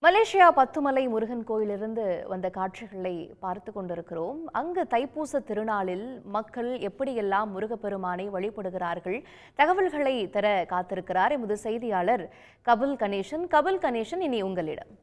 Malaysia Batumalai Murugan கோயிலிருந்து வந்த காட்சிகளை பார்த்து கொண்டிருக்கிறோம். அங்கு தைப்பூச திருநாளில் மக்கள் எப்படியெல்லாம் முருகப்பெருமானை வழிபடுகிறார்கள், தகவல்களை தர காத்திருக்கிறார் எமது செய்தியாளர் கபில் கணேசன். இனி உங்களிடம்.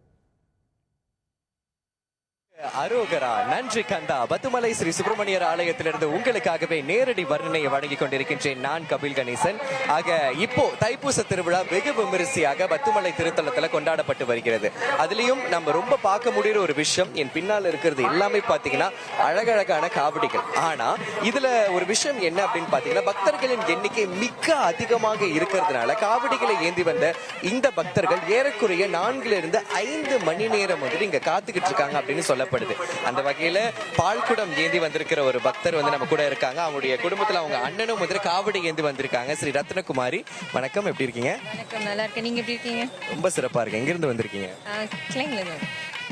அரோகரா, நன்றி கந்தா. பத்துமலை ஸ்ரீ சுப்பிரமணியர் ஆலயத்திலிருந்து உங்களுக்காகவே நேரடி வர்ணனையை வழங்கிக் கொண்டிருக்கின்றேன். நான் கபில் கணேசன். ஆக இப்போ தைப்பூச திருவிழா வெகு விமரிசையாக பத்துமலை திருத்தலத்துல கொண்டாடப்பட்டு வருகிறது. அதுலயும் நம்ம ரொம்ப பார்க்க முடியுற ஒரு விஷயம், என் பின்னால் இருக்கிறது எல்லாமே பாத்தீங்கன்னா அழகழகான காவடிகள். ஆனா இதுல ஒரு விஷயம் என்ன அப்படின்னு பாத்தீங்கன்னா, பக்தர்களின் எண்ணிக்கை மிக அதிகமாக இருக்கிறதுனால காவடிகளை ஏந்தி வந்த இந்த பக்தர்கள் ஏறக்குறைய 4 மணி நேரம் வந்துட்டு இங்க காத்துக்கிட்டு இருக்காங்க அப்படின்னு சொல்லப்படுது. அந்த வகையில பால்குடம் ஏந்தி வந்திருக்கிற ஒரு பக்தர் நம்ம கூட இருக்காங்க. அவங்களுடைய குடும்பத்துல அவங்க அண்ணனும் முதல்ல காவடி ஏந்தி வந்திருக்காங்க. ஸ்ரீ ரத்னகுமாரி, வணக்கம். எப்படி இருக்கீங்க? வணக்கம், நல்லா இருக்கேன். நீங்க எப்படி இருக்கீங்க? ரொம்ப சிறப்பா இருக்கு. எங்க இருந்து வந்திருக்கீங்க?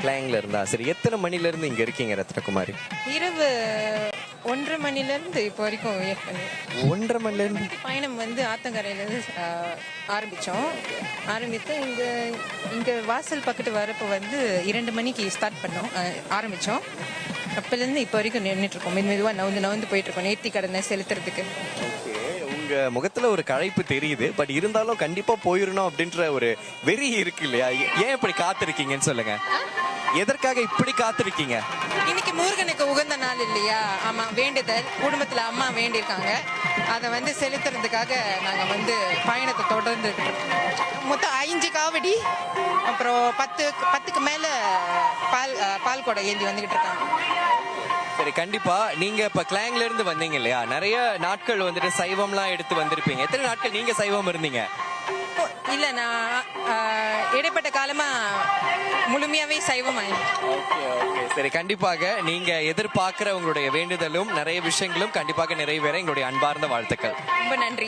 கிளாங்ல இருந்தா. சரி, எத்தனை மணில இருந்து இங்க இருக்கீங்க ரத்னகுமாரி? இரவு 1:30 மணில இருந்து இப்போ வரைக்கும் 1:30 மணில இருந்து பயணம் ஆத்தங்கரையில இருந்து ஆரம்பித்து இங்க வாசல் பக்கத்து வரப்போ 2 மணிக்கு ஸ்டார்ட் பண்ணோம், ஆரம்பிச்சோம். அப்பலேருந்து இப்போ வரைக்கும் நின்றுட்டு இருக்கோம். மெதுவாக நவுந்து போயிட்டு இருக்கோம் நேர்த்தி கடனை செலுத்துறதுக்கு. உங்க முகத்துல ஒரு களைப்பு தெரியுது, பட் இருந்தாலும் கண்டிப்பா போயிடணும் அப்படின்ற ஒரு வெறி இருக்கு இல்லையா? ஏன் இப்படி காத்திருக்கீங்கன்னு சொல்லுங்க. எதற்காக இப்படி காத்திருக்கீங்க? இன்னைக்கு முருகனுக்கு உகந்த நாள் இல்லையா? ஆமா, வேண்டுதல். குடும்பத்துல அம்மா வேண்டியிருக்காங்க, அதை செலுத்துறதுக்காக நாங்க பயணத்தை தொடர்ந்து மொத்தம் 5 காவடி, அப்புறம் 10க்கு மேல பால் குடம் ஏந்தி வந்துகிட்டு இருக்காங்க. சரி, கண்டிப்பா. நீங்க இப்ப கிளாங்ல இருந்து வந்தீங்க இல்லையா? நிறைய நாட்கள் சைவம்லாம் எடுத்து வந்திருப்பீங்க. எத்தனை நாட்கள் நீங்க சைவம் இருந்தீங்க? இல்ல, நான் இடைப்பட்ட காலமா முழுமையாவே சைவம் ஆயிடுச்சு. சரி, கண்டிப்பாக நீங்க எதிர்பார்க்கிற உங்களுடைய வேண்டுதலும் நிறைய விஷயங்களும் கண்டிப்பாக நிறைவேற எங்களுடைய அன்பார்ந்த வாழ்த்துக்கள். ரொம்ப நன்றி.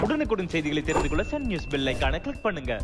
உடனுக்குடன் செய்திகளை தெரிந்து கொள்ள சன் நியூஸ் பெல் ஐகானை கிளிக் பண்ணுங்க.